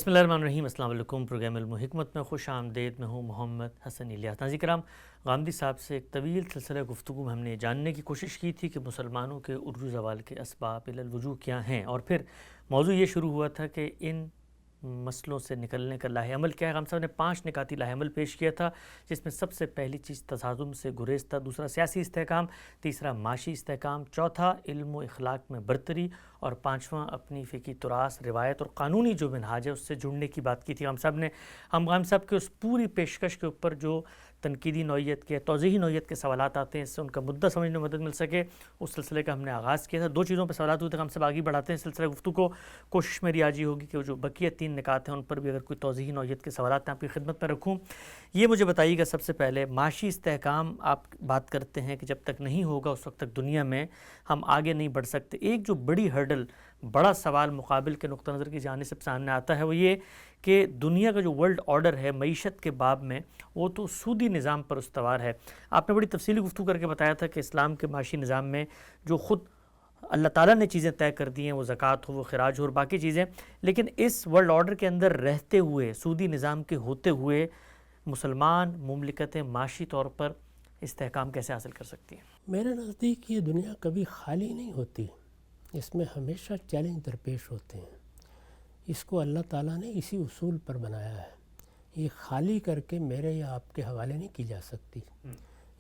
بسم اللہ الرحمن الرحیم۔ السلام علیکم۔ پروگرام علم و حکمت میں خوش آمدید۔ میں ہوں محمد حسن الیاس۔ ناظرین کرام، غامدی صاحب سے ایک طویل سلسلہ گفتگو میں ہم نے جاننے کی کوشش کی تھی کہ مسلمانوں کے عروج زوال کے اسباب الوجوہ کیا ہیں، اور پھر موضوع یہ شروع ہوا تھا کہ ان مسئلوں سے نکلنے کا لاہ عمل کیا ہے۔ غامدی صاحب نے 5 نکاتی لاہ عمل پیش کیا تھا، جس میں سب سے پہلی چیز تصادم سے گریز تھا، دوسرا سیاسی استحکام، تیسرا معاشی استحکام، چوتھا علم و اخلاق میں برتری، اور 5واں اپنی فقہی تراث، روایت اور قانونی جو منہاج ہے اس سے جڑنے کی بات کی تھی غامدی صاحب نے۔ ہم غامدی صاحب کے اس پوری پیشکش کے اوپر جو تنقیدی نوعیت کے، توضیحی نوعیت کے سوالات آتے ہیں، اس سے ان کا مدعا سمجھنے میں مدد مل سکے، اس سلسلے کا ہم نے آغاز کیا تھا۔ 2 چیزوں پہ سوالات ہوتے ہیں، ہم سب آگے بڑھاتے ہیں سلسلہ گفتگو کو۔ کوشش میری آج یہ ہوگی کہ جو بقیہ 3 نکات ہیں ان پر بھی اگر کوئی توضیحی نوعیت کے سوالات ہیں آپ کی خدمت میں رکھوں۔ یہ مجھے بتائیے گا سب سے پہلے، معاشی استحکام آپ بات کرتے ہیں کہ جب تک نہیں ہوگا اس وقت تک دنیا میں ہم آگے نہیں بڑھ سکتے۔ ایک جو بڑی ہرڈل، بڑا سوال مقابل کے نقطہ نظر کی جانب سے سامنے آتا ہے، وہ یہ کہ دنیا کا جو ورلڈ آرڈر ہے معیشت کے باب میں، وہ تو سودی نظام پر استوار ہے۔ آپ نے بڑی تفصیلی گفتگو کر کے بتایا تھا کہ اسلام کے معاشی نظام میں جو خود اللہ تعالیٰ نے چیزیں طے کر دی ہیں، وہ زکوٰۃ ہو، وہ خراج ہو اور باقی چیزیں، لیکن اس ورلڈ آرڈر کے اندر رہتے ہوئے، سودی نظام کے ہوتے ہوئے، مسلمان مملکتیں معاشی طور پر استحکام کیسے حاصل کر سکتی ہیں؟ میرے نزدیک یہ دنیا کبھی خالی نہیں ہوتی، اس میں ہمیشہ چیلنج درپیش ہوتے ہیں۔ اس کو اللہ تعالیٰ نے اسی اصول پر بنایا ہے۔ یہ خالی کر کے میرے یا آپ کے حوالے نہیں کی جا سکتی۔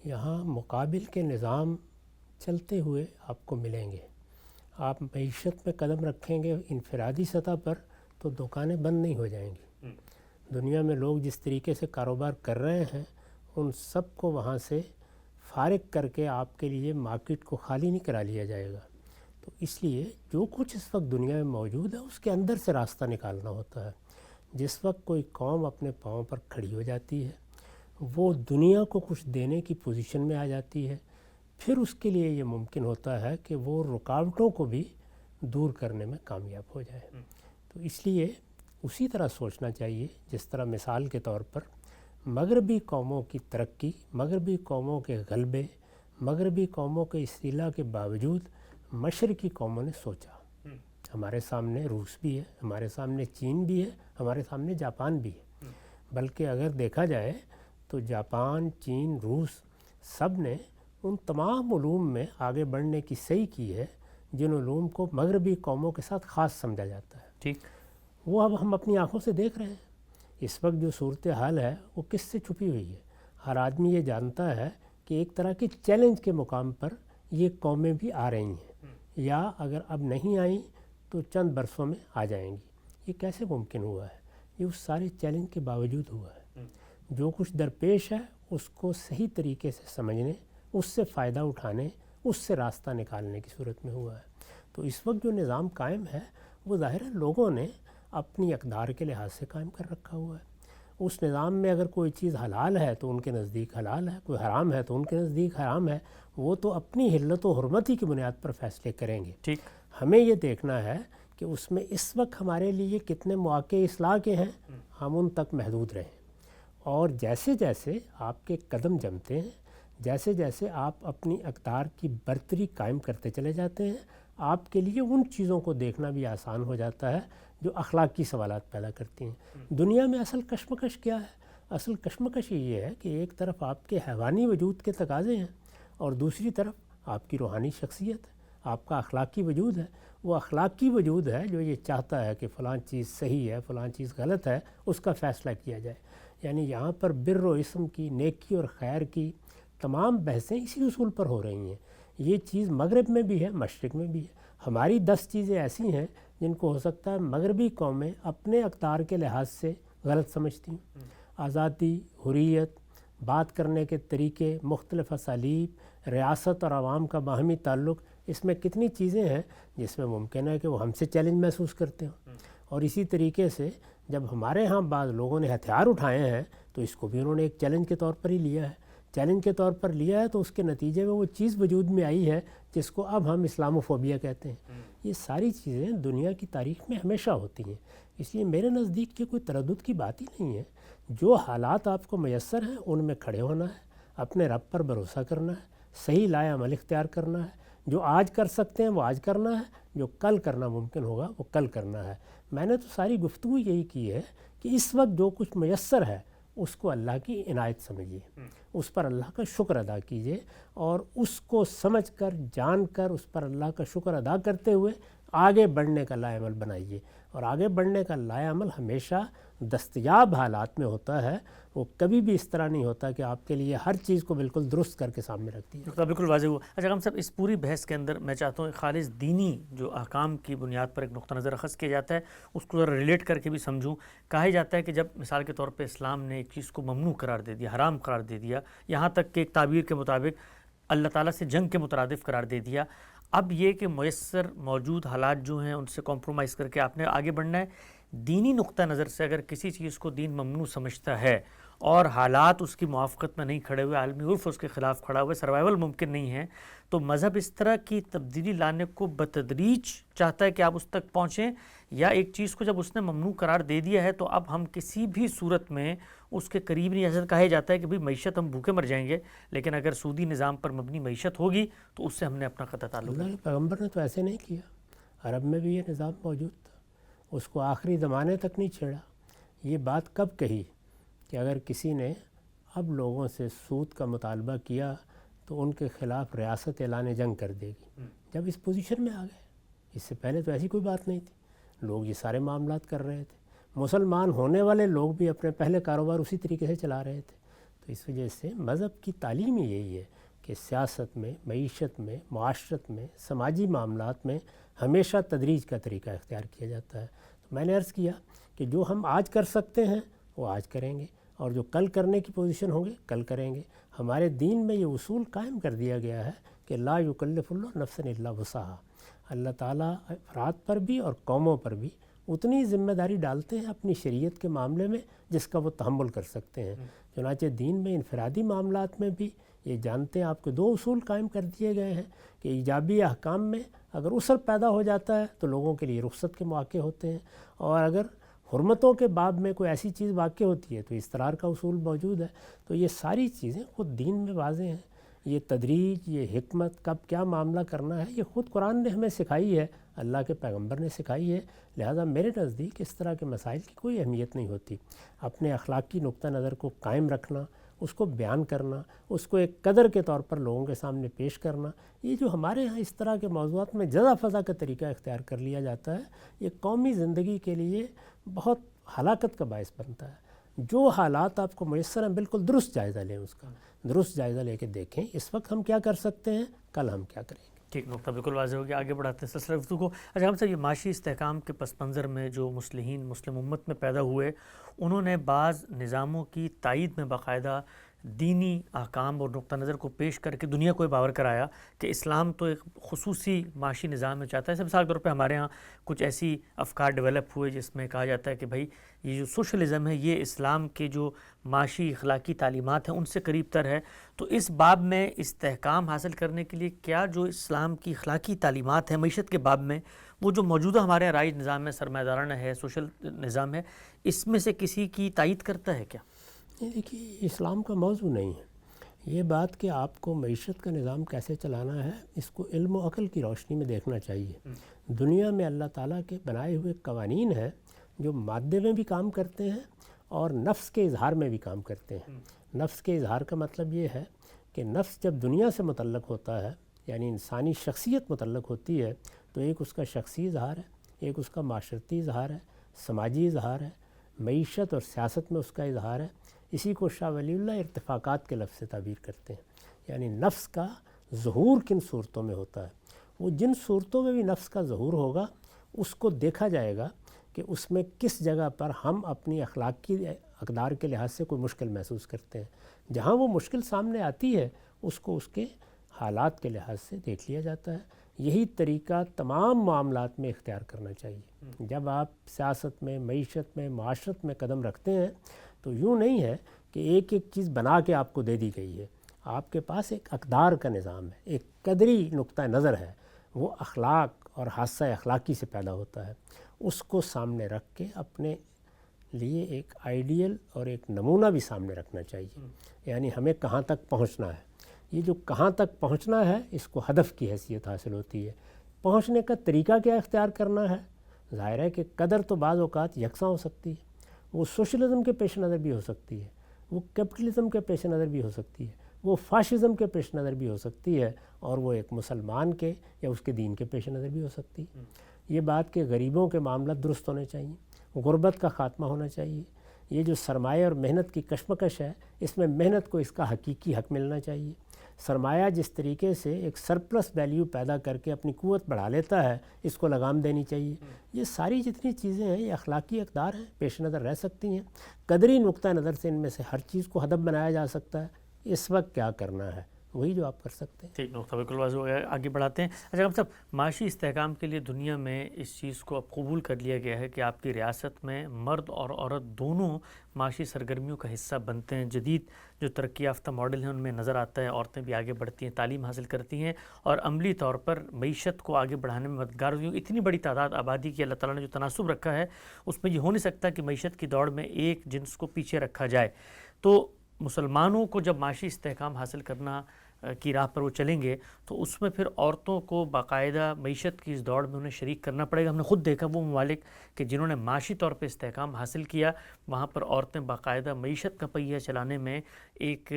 یہاں مقابل کے نظام چلتے ہوئے آپ کو ملیں گے۔ آپ معیشت میں قدم رکھیں گے انفرادی سطح پر تو دکانیں بند نہیں ہو جائیں گی۔ دنیا میں لوگ جس طریقے سے کاروبار کر رہے ہیں، ان سب کو وہاں سے فارغ کر کے آپ کے لیے مارکیٹ کو خالی نہیں کرا لیا جائے گا۔ تو اس لیے جو کچھ اس وقت دنیا میں موجود ہے اس کے اندر سے راستہ نکالنا ہوتا ہے۔ جس وقت کوئی قوم اپنے پاؤں پر کھڑی ہو جاتی ہے، وہ دنیا کو کچھ دینے کی پوزیشن میں آ جاتی ہے، پھر اس کے لیے یہ ممکن ہوتا ہے کہ وہ رکاوٹوں کو بھی دور کرنے میں کامیاب ہو جائے۔ تو اس لیے اسی طرح سوچنا چاہیے جس طرح مثال کے طور پر مغربی قوموں کی ترقی، مغربی قوموں کے غلبے، مغربی قوموں کے استعلاء کے باوجود مشرقی قوموں نے سوچا۔ ہمارے سامنے روس بھی ہے، ہمارے سامنے چین بھی ہے، ہمارے سامنے جاپان بھی ہے۔ بلکہ اگر دیکھا جائے تو جاپان، چین، روس سب نے ان تمام علوم میں آگے بڑھنے کی صحیح کی ہے جن علوم کو مغربی قوموں کے ساتھ خاص سمجھا جاتا ہے۔ ٹھیک، وہ اب ہم اپنی آنکھوں سے دیکھ رہے ہیں۔ اس وقت جو صورتحال ہے وہ کس سے چھپی ہوئی ہے؟ ہر آدمی یہ جانتا ہے کہ ایک طرح کے چیلنج کے مقام پر یہ قومیں بھی آ رہی ہیں، یا اگر اب نہیں آئیں تو چند برسوں میں آ جائیں گی۔ یہ کیسے ممکن ہوا ہے؟ یہ اس سارے چیلنج کے باوجود ہوا ہے۔ جو کچھ درپیش ہے اس کو صحیح طریقے سے سمجھنے، اس سے فائدہ اٹھانے، اس سے راستہ نکالنے کی صورت میں ہوا ہے۔ تو اس وقت جو نظام قائم ہے وہ ظاہر ہے لوگوں نے اپنی اقدار کے لحاظ سے قائم کر رکھا ہوا ہے۔ اس نظام میں اگر کوئی چیز حلال ہے تو ان کے نزدیک حلال ہے، کوئی حرام ہے تو ان کے نزدیک حرام ہے۔ وہ تو اپنی حلت و حرمت ہی کی بنیاد پر فیصلے کریں گے۔ ٹھیک، ہمیں یہ دیکھنا ہے کہ اس میں اس وقت ہمارے لیے کتنے مواقع اصلاح کے ہیں، ہم ان تک محدود رہیں۔ اور جیسے جیسے آپ کے قدم جمتے ہیں، جیسے جیسے آپ اپنی اقدار کی برتری قائم کرتے چلے جاتے ہیں، آپ کے لیے ان چیزوں کو دیکھنا بھی آسان ہو جاتا ہے جو اخلاقی سوالات پیدا کرتی ہیں۔ دنیا میں اصل کشمکش کیا ہے؟ اصل کشمکش یہ ہے کہ ایک طرف آپ کے حیوانی وجود کے تقاضے ہیں اور دوسری طرف آپ کی روحانی شخصیت ہے، آپ کا اخلاقی وجود ہے۔ وہ اخلاقی وجود ہے جو یہ چاہتا ہے کہ فلاں چیز صحیح ہے، فلاں چیز غلط ہے، اس کا فیصلہ کیا جائے۔ یعنی یہاں پر بر و اسم کی، نیکی اور خیر کی تمام بحثیں اسی اصول پر ہو رہی ہیں۔ یہ چیز مغرب میں بھی ہے، مشرق میں بھی ہے۔ ہماری 10 چیزیں ایسی ہیں جن کو ہو سکتا ہے مغربی قومیں اپنے اقدار کے لحاظ سے غلط سمجھتی ہیں۔ آزادی، حریت، بات کرنے کے طریقے، مختلف اسالیب، ریاست اور عوام کا باہمی تعلق، اس میں کتنی چیزیں ہیں جس میں ممکن ہے کہ وہ ہم سے چیلنج محسوس کرتے ہوں۔ اور اسی طریقے سے جب ہمارے ہاں بعض لوگوں نے ہتھیار اٹھائے ہیں تو اس کو بھی انہوں نے ایک چیلنج کے طور پر ہی لیا ہے۔ چیلنج کے طور پر لیا ہے تو اس کے نتیجے میں وہ چیز وجود میں آئی ہے جس کو اب ہم اسلاموفوبیا کہتے ہیں۔ یہ ساری چیزیں دنیا کی تاریخ میں ہمیشہ ہوتی ہیں۔ اس لیے میرے نزدیک یہ کوئی تردد کی بات ہی نہیں ہے۔ جو حالات آپ کو میسر ہیں ان میں کھڑے ہونا ہے، اپنے رب پر بھروسہ کرنا ہے، صحیح لائے عمل اختیار کرنا ہے۔ جو آج کر سکتے ہیں وہ آج کرنا ہے، جو کل کرنا ممکن ہوگا وہ کل کرنا ہے۔ میں نے تو ساری گفتگو یہی کی ہے کہ اس وقت جو کچھ میسر ہے اس کو اللہ کی عنایت سمجھیے، اس پر اللہ کا شکر ادا کیجیے، اور اس کو سمجھ کر جان کر اس پر اللہ کا شکر ادا کرتے ہوئے آگے بڑھنے کا لائے عمل بنائیے۔ اور آگے بڑھنے کا لائے عمل ہمیشہ دستیاب حالات میں ہوتا ہے، وہ کبھی بھی اس طرح نہیں ہوتا کہ آپ کے لیے ہر چیز کو بالکل درست کر کے سامنے رکھ دیا۔ نقطہ بالکل واضح ہوا۔ اچھا ہم صاحب اس پوری بحث کے اندر میں چاہتا ہوں خالص دینی جو احکام کی بنیاد پر ایک نقطہ نظر اخذ کیا جاتا ہے اس کو ذرا ریلیٹ کر کے بھی سمجھوں۔ کہا جاتا ہے کہ جب مثال کے طور پہ اسلام نے ایک چیز کو ممنوع قرار دے دیا، حرام قرار دے دیا، یہاں تک کہ ایک تعبیر کے مطابق اللہ تعالیٰ سے جنگ کے مترادف قرار دے دیا، اب یہ کہ میسر موجود حالات جو ہیں ان سے کمپرومائز کر کے آپ نے آگے بڑھنا ہے۔ دینی نقطہ نظر سے اگر کسی چیز کو دین ممنوع سمجھتا ہے اور حالات اس کی موافقت میں نہیں کھڑے ہوئے، عالمی عرف اس کے خلاف کھڑا ہوئے، سروائیول ممکن نہیں ہے، تو مذہب اس طرح کی تبدیلی لانے کو بتدریج چاہتا ہے کہ آپ اس تک پہنچیں، یا ایک چیز کو جب اس نے ممنوع قرار دے دیا ہے تو اب ہم کسی بھی صورت میں اس کے قریب نہیں؟ ایسا کہا جاتا ہے کہ بھئی معیشت ہم بھوکے مر جائیں گے، لیکن اگر سودی نظام پر مبنی معیشت ہوگی تو اس سے ہم نے اپنا قطع تعلق۔ اللہ کے پیغمبر نے تو ایسے نہیں کیا، عرب میں بھی یہ نظام موجود تھا، اس کو آخری زمانے تک نہیں چھیڑا۔ یہ بات کب کہی کہ اگر کسی نے اب لوگوں سے سود کا مطالبہ کیا تو ان کے خلاف ریاست اعلان جنگ کر دے گی، جب اس پوزیشن میں آ گئے۔ اس سے پہلے تو ایسی کوئی بات نہیں تھی، لوگ یہ سارے معاملات کر رہے تھے، مسلمان ہونے والے لوگ بھی اپنے پہلے کاروبار اسی طریقے سے چلا رہے تھے۔ تو اس وجہ سے مذہب کی تعلیم ہی یہی ہے کہ سیاست میں، معیشت میں، معاشرت میں، سماجی معاملات میں ہمیشہ تدریج کا طریقہ اختیار کیا جاتا ہے۔ تو میں نے عرض کیا کہ جو ہم آج کر سکتے ہیں وہ آج کریں گے، اور جو کل کرنے کی پوزیشن ہوں گے کل کریں گے۔ ہمارے دین میں یہ اصول قائم کر دیا گیا ہے کہ لا یکلف اللہ نفسا الا وسعہا۔ اللہ تعالیٰ افراد پر بھی اور قوموں پر بھی اتنی ذمہ داری ڈالتے ہیں اپنی شریعت کے معاملے میں جس کا وہ تحمل کر سکتے ہیں۔ چنانچہ دین میں انفرادی معاملات میں بھی یہ جانتے ہیں آپ کے دو اصول قائم کر دیے گئے ہیں کہ ایجابی احکام میں اگر عسر پیدا ہو جاتا ہے تو لوگوں کے لیے رخصت کے مواقع ہوتے ہیں، اور اگر حرمتوں کے باب میں کوئی ایسی چیز واقع ہوتی ہے تو استرار کا اصول موجود ہے۔ تو یہ ساری چیزیں خود دین میں واضح ہیں۔ یہ تدریج، یہ حکمت، کب کیا معاملہ کرنا ہے، یہ خود قرآن نے ہمیں سکھائی ہے، اللہ کے پیغمبر نے سکھائی ہے۔ لہذا میرے نزدیک اس طرح کے مسائل کی کوئی اہمیت نہیں ہوتی۔ اپنے اخلاقی نقطہ نظر کو قائم رکھنا، اس کو بیان کرنا، اس کو ایک قدر کے طور پر لوگوں کے سامنے پیش کرنا، یہ جو ہمارے ہاں اس طرح کے موضوعات میں جزا فضا کا طریقہ اختیار کر لیا جاتا ہے، یہ قومی زندگی کے لیے بہت ہلاکت کا باعث بنتا ہے۔ جو حالات آپ کو میسر ہیں بالکل درست جائزہ لیں، اس کا درست جائزہ لے کے دیکھیں اس وقت ہم کیا کر سکتے ہیں، کل ہم کیا کریں گے۔ ٹھیک، نقطہ بالکل واضح ہو گیا، آگے بڑھاتے ہیں سلسلہ گفتگو کو۔ اچھا ہم صاحب، یہ معاشی استحکام کے پس منظر میں جو مسلم امت میں پیدا ہوئے، انہوں نے بعض نظاموں کی تائید میں باقاعدہ دینی احکام اور نقطہ نظر کو پیش کر کے دنیا کو یہ باور کرایا کہ اسلام تو ایک خصوصی معاشی نظام میں چاہتا ہے۔ مثال کے طور پہ ہمارے ہاں کچھ ایسی افکار ڈیولپ ہوئے جس میں کہا جاتا ہے کہ بھائی یہ جو سوشلزم ہے یہ اسلام کے جو معاشی اخلاقی تعلیمات ہیں ان سے قریب تر ہے۔ تو اس باب میں استحکام حاصل کرنے کے لیے کیا جو اسلام کی اخلاقی تعلیمات ہیں معیشت کے باب میں، وہ جو موجودہ ہمارے یہاں رائج نظام ہے، سرمایہ دارانہ ہے، سوشل نظام ہے، اس میں سے کسی کی تائید کرتا ہے کیا؟ دیکھیے، اسلام کا موضوع نہیں ہے یہ بات کہ آپ کو معیشت کا نظام کیسے چلانا ہے، اس کو علم و عقل کی روشنی میں دیکھنا چاہیے۔ دنیا میں اللہ تعالیٰ کے بنائے ہوئے قوانین ہیں جو مادے میں بھی کام کرتے ہیں اور نفس کے اظہار میں بھی کام کرتے ہیں۔ نفس کے اظہار کا مطلب یہ ہے کہ نفس جب دنیا سے متعلق ہوتا ہے، یعنی انسانی شخصیت متعلق ہوتی ہے، تو ایک اس کا شخصی اظہار ہے، ایک اس کا معاشرتی اظہار ہے، سماجی اظہار ہے، معیشت اور سیاست میں اس کا اظہار ہے۔ اسی کو شاہ ولی اللہ ارتفاقات کے لفظ سے تعبیر کرتے ہیں، یعنی نفس کا ظہور کن صورتوں میں ہوتا ہے۔ وہ جن صورتوں میں بھی نفس کا ظہور ہوگا اس کو دیکھا جائے گا کہ اس میں کس جگہ پر ہم اپنی اخلاقی اقدار کے لحاظ سے کوئی مشکل محسوس کرتے ہیں۔ جہاں وہ مشکل سامنے آتی ہے اس کو اس کے حالات کے لحاظ سے دیکھ لیا جاتا ہے۔ یہی طریقہ تمام معاملات میں اختیار کرنا چاہیے۔ جب آپ سیاست میں، معیشت میں، معاشرت میں قدم رکھتے ہیں تو یوں نہیں ہے کہ ایک ایک چیز بنا کے آپ کو دے دی گئی ہے، آپ کے پاس ایک اقدار کا نظام ہے، ایک قدری نقطہ نظر ہے، وہ اخلاق اور حادثہ اخلاقی سے پیدا ہوتا ہے۔ اس کو سامنے رکھ کے اپنے لیے ایک آئیڈیل اور ایک نمونہ بھی سامنے رکھنا چاہیے، یعنی ہمیں کہاں تک پہنچنا ہے۔ یہ جو کہاں تک پہنچنا ہے اس کو ہدف کی حیثیت حاصل ہوتی ہے۔ پہنچنے کا طریقہ کیا اختیار کرنا ہے. ظاہر ہے کہ قدر تو بعض اوقات یکساں ہو سکتی ہے، وہ سوشلزم کے پیش نظر بھی ہو سکتی ہے، وہ کیپٹلزم کے پیش نظر بھی ہو سکتی ہے، وہ فاشزم کے پیش نظر بھی ہو سکتی ہے، اور وہ ایک مسلمان کے یا اس کے دین کے پیش نظر بھی ہو سکتی ہے. یہ بات کہ غریبوں کے معاملات درست ہونے چاہیے، غربت کا خاتمہ ہونا چاہیے. یہ جو سرمایہ اور محنت کی کشمکش ہے، اس میں محنت کو اس کا حقیقی حق ملنا چاہیے. سرمایہ جس طریقے سے ایک سرپلس ویلیو پیدا کر کے اپنی قوت بڑھا لیتا ہے، اس کو لگام دینی چاہیے. یہ ساری جتنی چیزیں ہیں یہ اخلاقی اقدار ہیں، پیش نظر رہ سکتی ہیں. قدری نقطہ نظر سے ان میں سے ہر چیز کو ہدف بنایا جا سکتا ہے. اس وقت کیا کرنا ہے وہی جو آپ کر سکتے ہیں. ٹھیک، نقطہ بالکل واضح ہو گیا. آگے بڑھاتے ہیں. اچھا ہم صاحب، معاشی استحکام کے لیے دنیا میں اس چیز کو اب قبول کر لیا گیا ہے کہ آپ کی ریاست میں مرد اور عورت دونوں معاشی سرگرمیوں کا حصہ بنتے ہیں. جدید جو ترقی یافتہ ماڈل ہیں ان میں نظر آتا ہے عورتیں بھی آگے بڑھتی ہیں، تعلیم حاصل کرتی ہیں اور عملی طور پر معیشت کو آگے بڑھانے میں مددگار ہوتی ہیں. اتنی بڑی تعداد آبادی کی اللہ تعالیٰ نے جو تناسب رکھا ہے اس میں یہ ہو نہیں سکتا کہ معیشت کی دوڑ میں ایک جنس کو پیچھے رکھا جائے. تو مسلمانوں کو جب معاشی استحکام حاصل کرنا کی راہ پر وہ چلیں گے تو اس میں پھر عورتوں کو باقاعدہ معیشت کی اس دوڑ میں انہیں شریک کرنا پڑے گا. ہم نے خود دیکھا وہ ممالک کہ جنہوں نے معاشی طور پہ استحکام حاصل کیا وہاں پر عورتیں باقاعدہ معیشت کا پہیہ چلانے میں ایک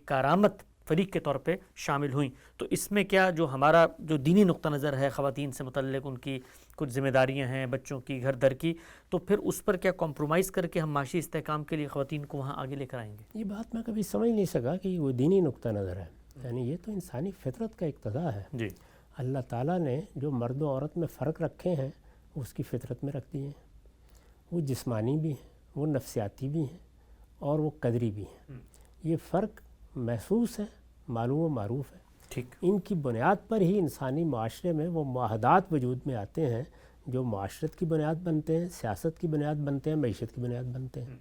کارآمد فریق کے طور پہ شامل ہوئیں. تو اس میں کیا جو ہمارا جو دینی نقطہ نظر ہے خواتین سے متعلق، ان کی کچھ ذمہ داریاں ہیں بچوں کی، گھر در کی، تو پھر اس پر کیا کمپرومائز کر کے ہم معاشی استحکام کے لیے خواتین کو وہاں آگے لے کر آئیں گے؟ یہ بات میں کبھی سمجھ نہیں سکا کہ وہ دینی نقطہ نظر ہے. یعنی یہ تو انسانی فطرت کا اقتضا ہے. جی، اللہ تعالیٰ نے جو مرد و عورت میں فرق رکھے ہیں وہ اس کی فطرت میں رکھ دیے ہیں. وہ جسمانی بھی ہیں، وہ نفسیاتی بھی ہیں، اور وہ قدری بھی ہیں. یہ فرق محسوس ہے، معلوم و معروف ہے. ٹھیک. ان کی بنیاد پر ہی انسانی معاشرے میں وہ معاہدات وجود میں آتے ہیں جو معاشرت کی بنیاد بنتے ہیں، سیاست کی بنیاد بنتے ہیں، معیشت کی بنیاد بنتے ہیں.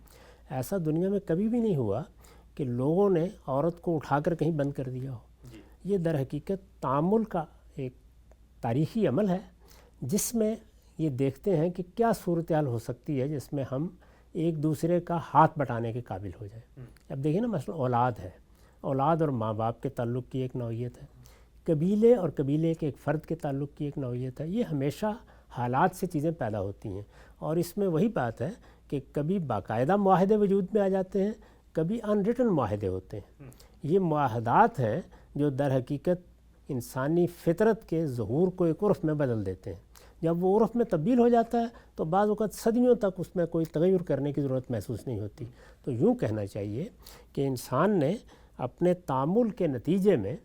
ایسا دنیا میں کبھی بھی نہیں ہوا کہ لوگوں نے عورت کو اٹھا کر کہیں بند کر دیا ہو. یہ در حقیقت تعامل کا ایک تاریخی عمل ہے جس میں یہ دیکھتے ہیں کہ کیا صورتحال ہو سکتی ہے جس میں ہم ایک دوسرے کا ہاتھ بٹانے کے قابل ہو جائیں. اب دیکھیں نا، مثلا اولاد ہے، اولاد اور ماں باپ کے تعلق کی ایک نوعیت ہے، قبیلے اور قبیلے کے ایک فرد کے تعلق کی ایک نوعیت ہے. یہ ہمیشہ حالات سے چیزیں پیدا ہوتی ہیں، اور اس میں وہی بات ہے کہ کبھی باقاعدہ معاہدے وجود میں آ جاتے ہیں، کبھی ان ریٹن معاہدے ہوتے ہیں. یہ معاہدات ہیں جو در حقیقت انسانی فطرت کے ظہور کو ایک عرف میں بدل دیتے ہیں. جب وہ عرف میں تبدیل ہو جاتا ہے تو بعض اوقات صدیوں تک اس میں کوئی تغیر کرنے کی ضرورت محسوس نہیں ہوتی. تو یوں کہنا چاہیے کہ انسان نے اپنے تعامل کے نتیجے میں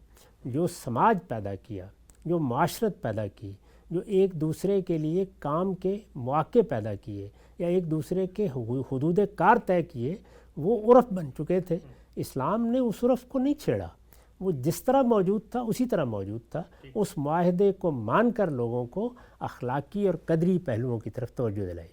جو سماج پیدا کیا، جو معاشرت پیدا کی، جو ایک دوسرے کے لیے کام کے مواقع پیدا کیے یا ایک دوسرے کے حدود کار طے کیے، وہ عرف بن چکے تھے. اسلام نے اس عرف کو نہیں چھیڑا، وہ جس طرح موجود تھا اسی طرح موجود تھا. اس معاہدے کو مان کر لوگوں کو اخلاقی اور قدری پہلوؤں کی طرف توجہ دلائی.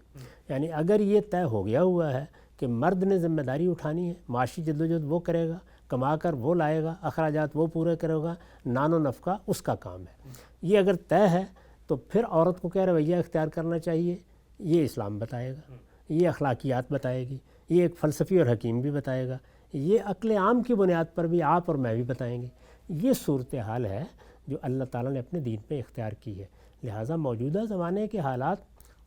یعنی اگر یہ طے ہو گیا ہوا ہے کہ مرد نے ذمہ داری اٹھانی ہے، معاشی جدوجہد وہ کرے گا، کما کر وہ لائے گا، اخراجات وہ پورے کرے گا، نان و نفقہ اس کا کام ہے. یہ اگر طے ہے تو پھر عورت کو کیا رویہ اختیار کرنا چاہیے، یہ اسلام بتائے گا، یہ اخلاقیات بتائے گی، یہ ایک فلسفی اور حکیم بھی بتائے گا، یہ عقل عام کی بنیاد پر بھی آپ اور میں بھی بتائیں گے. یہ صورتحال ہے جو اللہ تعالیٰ نے اپنے دین پہ اختیار کی ہے. لہٰذا موجودہ زمانے کے حالات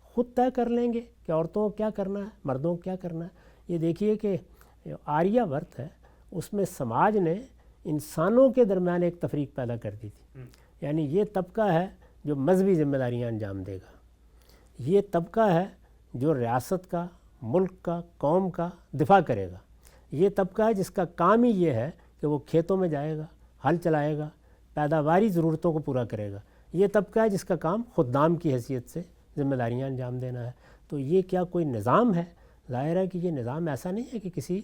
خود طے کر لیں گے کہ عورتوں کو کیا کرنا ہے، مردوں کو کیا کرنا ہے. یہ دیکھیے کہ آریہ ورت ہے، اس میں سماج نے انسانوں کے درمیان ایک تفریق پیدا کر دی تھی. یعنی یہ طبقہ ہے جو مذہبی ذمہ داریاں انجام دے گا، یہ طبقہ ہے جو ریاست کا، ملک کا، قوم کا دفاع کرے گا، یہ طبقہ ہے جس کا کام ہی یہ ہے کہ وہ کھیتوں میں جائے گا، ہل چلائے گا، پیداواری ضرورتوں کو پورا کرے گا، یہ طبقہ ہے جس کا کام خدام کی حیثیت سے ذمہ داریاں انجام دینا ہے. تو یہ کیا کوئی نظام ہے؟ ظاہر ہے کہ یہ نظام ایسا نہیں ہے کہ کسی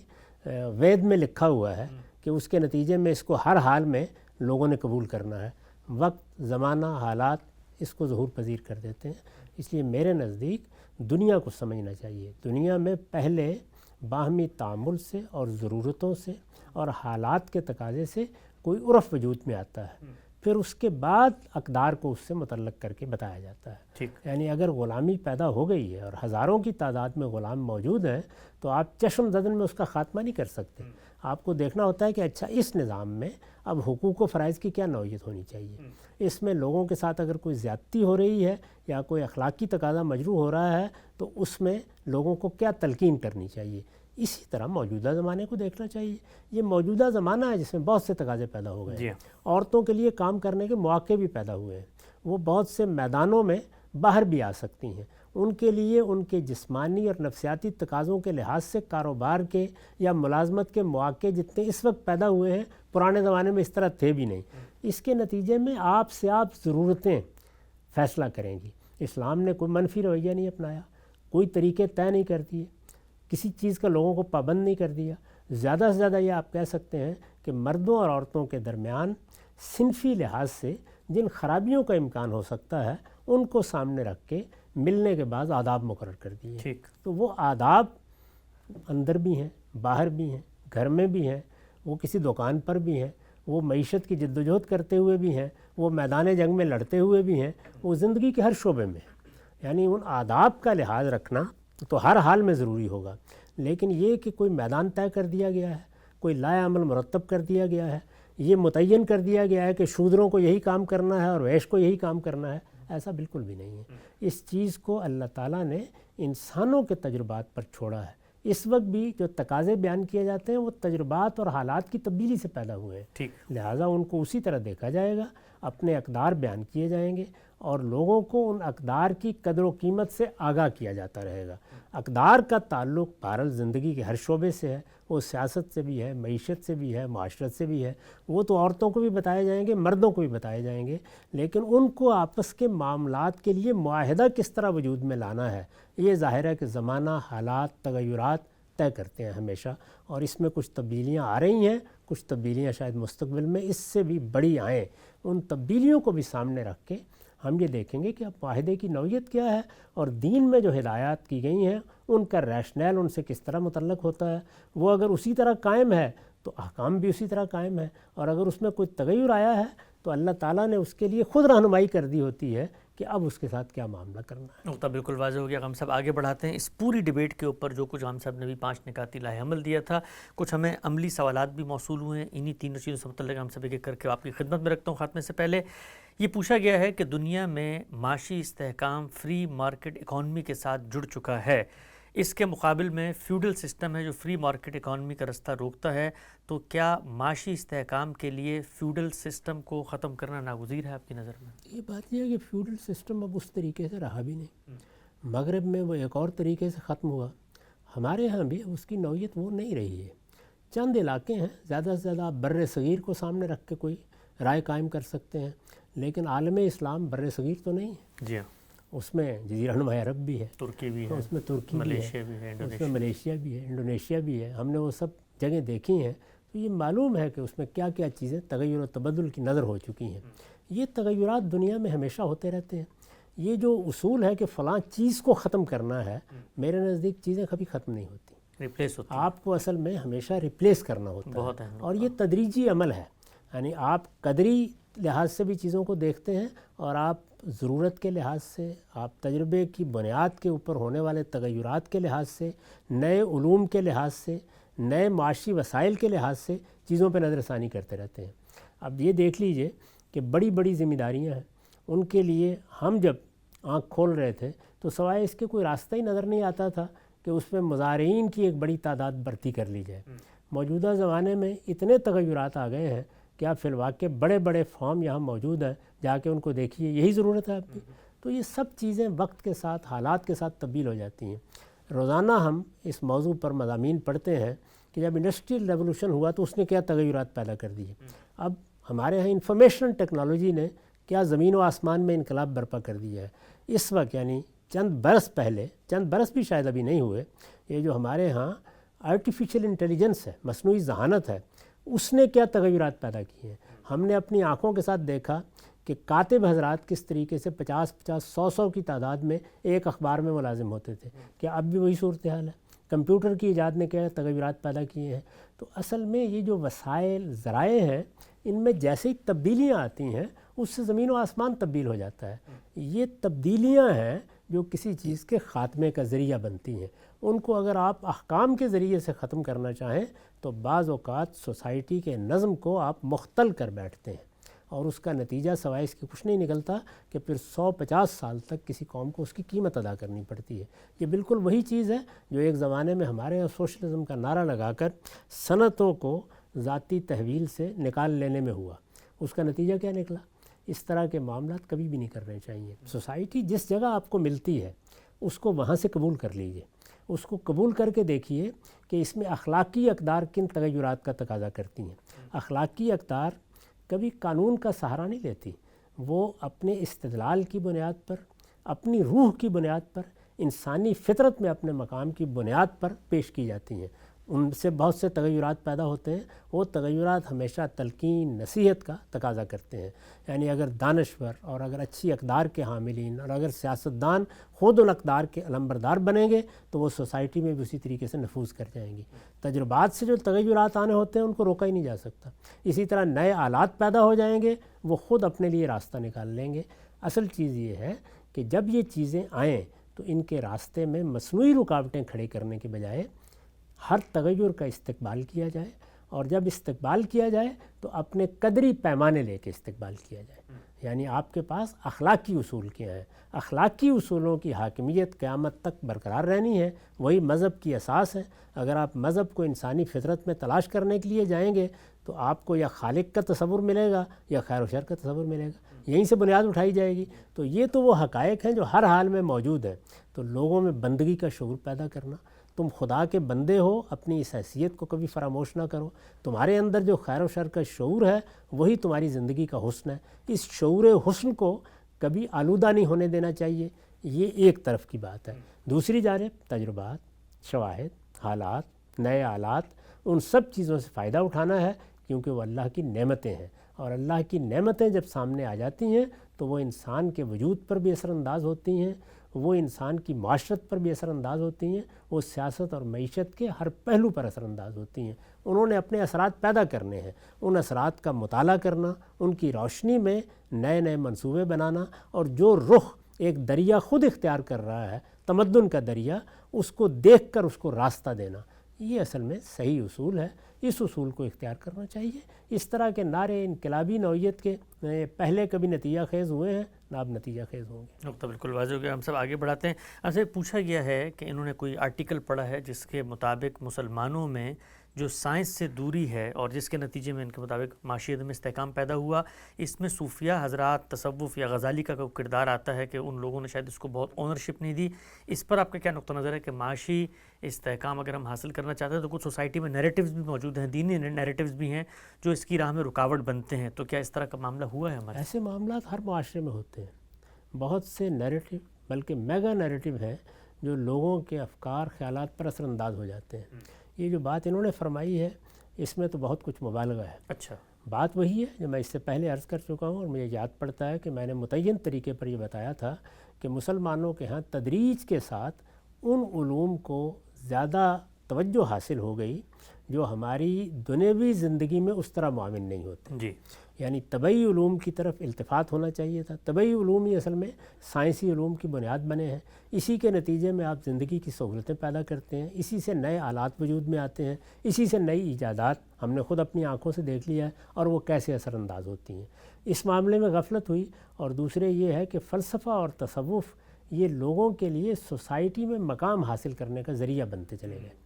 وید میں لکھا ہوا ہے کہ اس کے نتیجے میں اس کو ہر حال میں لوگوں نے قبول کرنا ہے. وقت، زمانہ، حالات اس کو ظہور پذیر کر دیتے ہیں. اس لیے میرے نزدیک دنیا کو سمجھنا چاہیے. دنیا میں پہلے باہمی تعامل سے اور ضرورتوں سے اور حالات کے تقاضے سے کوئی عرف وجود میں آتا ہے. پھر اس کے بعد اقدار کو اس سے متعلق کر کے بتایا جاتا ہے. ٹھیک. یعنی اگر غلامی پیدا ہو گئی ہے اور ہزاروں کی تعداد میں غلام موجود ہیں تو آپ چشم زدن میں اس کا خاتمہ نہیں کر سکتے. آپ کو دیکھنا ہوتا ہے کہ اچھا اس نظام میں اب حقوق و فرائض کی کیا نوعیت ہونی چاہیے. اس میں لوگوں کے ساتھ اگر کوئی زیادتی ہو رہی ہے یا کوئی اخلاقی تقاضا مجروح ہو رہا ہے تو اس میں لوگوں کو کیا تلقین کرنی چاہیے. اسی طرح موجودہ زمانے کو دیکھنا چاہیے. یہ موجودہ زمانہ ہے جس میں بہت سے تقاضے پیدا ہو گئے ہیں. عورتوں کے لیے کام کرنے کے مواقع بھی پیدا ہوئے ہیں. وہ بہت سے میدانوں میں باہر بھی آ سکتی ہیں. ان کے لیے ان کے جسمانی اور نفسیاتی تقاضوں کے لحاظ سے کاروبار کے یا ملازمت کے مواقع جتنے اس وقت پیدا ہوئے ہیں پرانے زمانے میں اس طرح تھے بھی نہیں. اس کے نتیجے میں آپ سے آپ ضرورتیں فیصلہ کریں گی. اسلام نے کوئی منفی رویہ نہیں اپنایا, کوئی طریقے طے نہیں کر دیے, کسی چیز کا لوگوں کو پابند نہیں کر دیا. زیادہ سے زیادہ یہ آپ کہہ سکتے ہیں کہ مردوں اور عورتوں کے درمیان صنفی لحاظ سے جن خرابیوں کا امکان ہو سکتا ہے ان کو سامنے رکھ کے ملنے کے بعد آداب مقرر کر دیے. ٹھیک. تو وہ آداب اندر بھی ہیں, باہر بھی ہیں, گھر میں بھی ہیں, وہ کسی دکان پر بھی ہیں, وہ معیشت کی جد و جہد کرتے ہوئے بھی ہیں, وہ میدان جنگ میں لڑتے ہوئے بھی ہیں, وہ زندگی کے ہر شعبے میں. یعنی ان آداب کا لحاظ رکھنا تو ہر حال میں ضروری ہوگا. لیکن یہ کہ کوئی میدان طے کر دیا گیا ہے, کوئی لائحہ عمل مرتب کر دیا گیا ہے, یہ متعین کر دیا گیا ہے کہ شودروں کو یہی کام کرنا ہے اور ویش کو یہی کام کرنا ہے, ایسا بالکل بھی نہیں ہے. اس چیز کو اللہ تعالیٰ نے انسانوں کے تجربات پر چھوڑا ہے. اس وقت بھی جو تقاضے بیان کیے جاتے ہیں وہ تجربات اور حالات کی تبدیلی سے پیدا ہوئے ہیں. ٹھیک. لہٰذا ان کو اسی طرح دیکھا جائے گا, اپنے اقدار بیان کیے جائیں گے اور لوگوں کو ان اقدار کی قدر و قیمت سے آگاہ کیا جاتا رہے گا. اقدار کا تعلق بہرحال زندگی کے ہر شعبے سے ہے, وہ سیاست سے بھی ہے, معیشت سے بھی ہے, معاشرت سے بھی ہے. وہ تو عورتوں کو بھی بتائے جائیں گے, مردوں کو بھی بتائے جائیں گے, لیکن ان کو آپس کے معاملات کے لیے معاہدہ کس طرح وجود میں لانا ہے یہ ظاہر ہے کہ زمانہ, حالات, تغیرات طے کرتے ہیں ہمیشہ. اور اس میں کچھ تبدیلیاں آ رہی ہیں, کچھ تبدیلیاں شاید مستقبل میں اس سے بھی بڑی آئیں. ان تبدیلیوں کو بھی سامنے رکھ کے ہم یہ دیکھیں گے کہ اب معاہدے کی نوعیت کیا ہے اور دین میں جو ہدایات کی گئی ہیں ان کا ریشنل ان سے کس طرح متعلق ہوتا ہے. وہ اگر اسی طرح قائم ہے تو احکام بھی اسی طرح قائم ہے, اور اگر اس میں کوئی تغیر آیا ہے تو اللہ تعالیٰ نے اس کے لیے خود رہنمائی کر دی ہوتی ہے کہ اب اس کے ساتھ کیا معاملہ کرنا ہے. نقطہ بالکل واضح ہو گیا. غام صاحب آگے بڑھاتے ہیں. اس پوری ڈیبیٹ کے اوپر جو کچھ غام صاحب نے بھی 5 نکاتی لائحہ عمل دیا تھا, کچھ ہمیں عملی سوالات بھی موصول ہوئے ہیں. انہی تینوں چیزوں سے متعلق غام صاحب ایک کر کے آپ کی خدمت میں رکھتا ہوں. خاتمے سے پہلے یہ پوچھا گیا ہے کہ دنیا میں معاشی استحکام فری مارکیٹ اکانومی کے ساتھ جڑ چکا ہے. اس کے مقابل میں فیوڈل سسٹم ہے جو فری مارکیٹ اکانومی کا رستہ روکتا ہے. تو کیا معاشی استحکام کے لیے فیوڈل سسٹم کو ختم کرنا ناگزیر ہے آپ کی نظر میں؟ یہ بات یہ ہے کہ فیوڈل سسٹم اب اس طریقے سے رہا بھی نہیں. مغرب میں وہ ایک اور طریقے سے ختم ہوا, ہمارے ہاں بھی اس کی نوعیت وہ نہیں رہی ہے. چند علاقے ہیں, زیادہ سے زیادہ آپ بر صغیر کو سامنے رکھ کے کوئی رائے قائم کر سکتے ہیں, لیکن عالم اسلام بر صغیر تو نہیں ہے. جی ہاں. اس میں جزیرہ نما عرب بھی ہے, ترکی بھی ہے, اس میں ترکی ملیشیا بھی ہے, اس میں ملیشیا بھی ہے, انڈونیشیا بھی ہے. ہم نے وہ سب جگہیں دیکھی ہیں تو یہ معلوم ہے کہ اس میں کیا کیا چیزیں تغیر و تبدل کی نظر ہو چکی ہیں. یہ تغیرات دنیا میں ہمیشہ ہوتے رہتے ہیں. یہ جو اصول ہے کہ فلاں چیز کو ختم کرنا ہے, میرے نزدیک چیزیں کبھی ختم نہیں ہوتی, ریپلیس ہوتی. آپ کو اصل میں ہمیشہ ریپلیس کرنا ہوتا ہے, اور یہ تدریجی عمل ہے. یعنی آپ قدری لحاظ سے بھی چیزوں کو دیکھتے ہیں اور آپ ضرورت کے لحاظ سے, آپ تجربے کی بنیاد کے اوپر ہونے والے تغیرات کے لحاظ سے, نئے علوم کے لحاظ سے, نئے معاشی وسائل کے لحاظ سے چیزوں پہ نظر ثانی کرتے رہتے ہیں. اب یہ دیکھ لیجئے کہ بڑی بڑی ذمہ داریاں ہیں, ان کے لیے ہم جب آنکھ کھول رہے تھے تو سوائے اس کے کوئی راستہ ہی نظر نہیں آتا تھا کہ اس میں مزارعین کی ایک بڑی تعداد بھرتی کر لی جائے. موجودہ زمانے میں اتنے تغیرات آ گئے ہیں کہ آپ فی الواقع بڑے بڑے فارم یہاں موجود ہیں, جا کے ان کو دیکھیے, یہی ضرورت ہے آپ کی. تو یہ سب چیزیں وقت کے ساتھ, حالات کے ساتھ تبدیل ہو جاتی ہیں. روزانہ ہم اس موضوع پر مضامین پڑھتے ہیں کہ جب انڈسٹریل ریولوشن ہوا تو اس نے کیا تغیرات پیدا کر دیے. اب ہمارے ہاں انفارمیشن ٹیکنالوجی نے کیا زمین و آسمان میں انقلاب برپا کر دیا ہے. اس وقت یعنی چند برس پہلے, چند برس بھی شاید ابھی نہیں ہوئے, یہ جو ہمارے ہاں آرٹیفیشل انٹیلیجنس ہے, مصنوعی ذہانت ہے, اس نے کیا تغیرات پیدا کی ہیں. ہم نے اپنی آنکھوں کے ساتھ دیکھا کہ کاتب حضرات کس طریقے سے 50-50, 100-100 کی تعداد میں ایک اخبار میں ملازم ہوتے تھے. کیا اب بھی وہی صورتحال ہے؟ کمپیوٹر کی ایجاد نے کیا تغیرات پیدا کیے ہیں. تو اصل میں یہ جو وسائل ذرائع ہیں ان میں جیسے ہی تبدیلیاں آتی ہیں اس سے زمین و آسمان تبدیل ہو جاتا ہے. یہ تبدیلیاں ہیں جو کسی چیز کے خاتمے کا ذریعہ بنتی ہیں. ان کو اگر آپ احکام کے ذریعے سے ختم کرنا چاہیں تو بعض اوقات سوسائٹی کے نظم کو آپ مختل کر بیٹھتے ہیں اور اس کا نتیجہ سوائے اس کی کچھ نہیں نکلتا کہ پھر 150 سال تک کسی قوم کو اس کی قیمت ادا کرنی پڑتی ہے. یہ بالکل وہی چیز ہے جو ایک زمانے میں ہمارے یہاں سوشلزم کا نعرہ لگا کر صنعتوں کو ذاتی تحویل سے نکال لینے میں ہوا. اس کا نتیجہ کیا نکلا؟ اس طرح کے معاملات کبھی بھی نہیں کرنے چاہیے. سوسائٹی جس جگہ آپ کو ملتی ہے اس کو وہاں سے قبول کر لیجئے. اس کو قبول کر کے دیکھیے کہ اس میں اخلاقی اقدار کن تغیرات کا تقاضا کرتی ہیں. اخلاقی اقدار کبھی قانون کا سہارا نہیں لیتی. وہ اپنے استدلال کی بنیاد پر، اپنی روح کی بنیاد پر، انسانی فطرت میں اپنے مقام کی بنیاد پر پیش کی جاتی ہیں. ان سے بہت سے تغیرات پیدا ہوتے ہیں. وہ تغیرات ہمیشہ تلقین نصیحت کا تقاضا کرتے ہیں. یعنی اگر دانشور اور اگر اچھی اقدار کے حاملین اور اگر سیاستدان خود ان اقدار کے علمبردار بنیں گے تو وہ سوسائٹی میں بھی اسی طریقے سے نفوذ کر جائیں گی. تجربات سے جو تغیرات آنے ہوتے ہیں ان کو روکا ہی نہیں جا سکتا. اسی طرح نئے آلات پیدا ہو جائیں گے، وہ خود اپنے لیے راستہ نکال لیں گے. اصل چیز یہ ہے کہ جب یہ چیزیں آئیں تو ان کے راستے میں مصنوعی رکاوٹیں کھڑے کرنے کے بجائے ہر تغیر کا استقبال کیا جائے، اور جب استقبال کیا جائے تو اپنے قدری پیمانے لے کے استقبال کیا جائے. یعنی آپ کے پاس اخلاقی اصول کیا ہیں؟ اخلاقی اصولوں کی حاکمیت قیامت تک برقرار رہنی ہے. وہی مذہب کی اساس ہے. اگر آپ مذہب کو انسانی فطرت میں تلاش کرنے کے لیے جائیں گے تو آپ کو یا خالق کا تصور ملے گا یا خیر و شر کا تصور ملے گا. یہیں سے بنیاد اٹھائی جائے گی. تو یہ تو وہ حقائق ہیں جو ہر حال میں موجود ہیں. تو لوگوں میں بندگی کا شعور پیدا کرنا، تم خدا کے بندے ہو، اپنی اس حیثیت کو کبھی فراموش نہ کرو. تمہارے اندر جو خیر و شر کا شعور ہے وہی تمہاری زندگی کا حسن ہے. اس شعور حسن کو کبھی آلودہ نہیں ہونے دینا چاہیے. یہ ایک طرف کی بات ہے. دوسری جانب تجربات، شواہد، حالات، نئے آلات، ان سب چیزوں سے فائدہ اٹھانا ہے کیونکہ وہ اللہ کی نعمتیں ہیں. اور اللہ کی نعمتیں جب سامنے آ جاتی ہیں تو وہ انسان کے وجود پر بھی اثر انداز ہوتی ہیں، وہ انسان کی معاشرت پر بھی اثر انداز ہوتی ہیں، وہ سیاست اور معیشت کے ہر پہلو پر اثر انداز ہوتی ہیں. انہوں نے اپنے اثرات پیدا کرنے ہیں. ان اثرات کا مطالعہ کرنا، ان کی روشنی میں نئے نئے منصوبے بنانا، اور جو رخ ایک دریا خود اختیار کر رہا ہے، تمدن کا دریا، اس کو دیکھ کر اس کو راستہ دینا، یہ اصل میں صحیح اصول ہے. اس اصول کو اختیار کرنا چاہیے. اس طرح کے نعرے انقلابی نوعیت کے پہلے کبھی نتیجہ خیز ہوئے ہیں، نہ اب نتیجہ خیز ہوں گے. نقطہ بالکل واضح ہو گیا. ہم سب آگے بڑھاتے ہیں. آپ سے پوچھا گیا ہے کہ انہوں نے کوئی آرٹیکل پڑھا ہے جس کے مطابق مسلمانوں میں جو سائنس سے دوری ہے اور جس کے نتیجے میں ان کے مطابق معاشیت میں استحکام پیدا ہوا، اس میں صوفیہ حضرات، تصوف یا غزالی کا کردار آتا ہے کہ ان لوگوں نے شاید اس کو بہت اونرشپ نہیں دی. اس پر آپ کا کیا نقطہ نظر ہے کہ معاشی استحکام اگر ہم حاصل کرنا چاہتے ہیں تو کچھ سوسائٹی میں نیریٹیوز بھی موجود ہیں، دینی نیریٹیوز بھی ہیں جو اس کی راہ میں رکاوٹ بنتے ہیں، تو کیا اس طرح کا معاملہ ہوا ہے ہمارے؟ ایسے معاملات ہر معاشرے میں ہوتے ہیں. بہت سے نیریٹیو، بلکہ میگا نیریٹیو ہیں جو لوگوں کے افکار، خیالات پر اثر انداز ہو جاتے ہیں. یہ جو بات انہوں نے فرمائی ہے اس میں تو بہت کچھ مبالغہ ہے. اچھا، بات وہی ہے جو میں اس سے پہلے عرض کر چکا ہوں، اور مجھے یاد پڑتا ہے کہ میں نے متعین طریقے پر یہ بتایا تھا کہ مسلمانوں کے ہاں تدریج کے ساتھ ان علوم کو زیادہ توجہ حاصل ہو گئی جو ہماری دنیوی زندگی میں اس طرح معاون نہیں ہوتے. جی، یعنی طبعی علوم کی طرف التفات ہونا چاہیے تھا. طبعی علوم ہی اصل میں سائنسی علوم کی بنیاد بنے ہیں. اسی کے نتیجے میں آپ زندگی کی سہولتیں پیدا کرتے ہیں، اسی سے نئے آلات وجود میں آتے ہیں، اسی سے نئی ایجادات ہم نے خود اپنی آنکھوں سے دیکھ لیا ہے اور وہ کیسے اثر انداز ہوتی ہیں. اس معاملے میں غفلت ہوئی. اور دوسرے یہ ہے کہ فلسفہ اور تصوف یہ لوگوں کے لیے سوسائٹی میں مقام حاصل کرنے کا ذریعہ بنتے چلے گئے.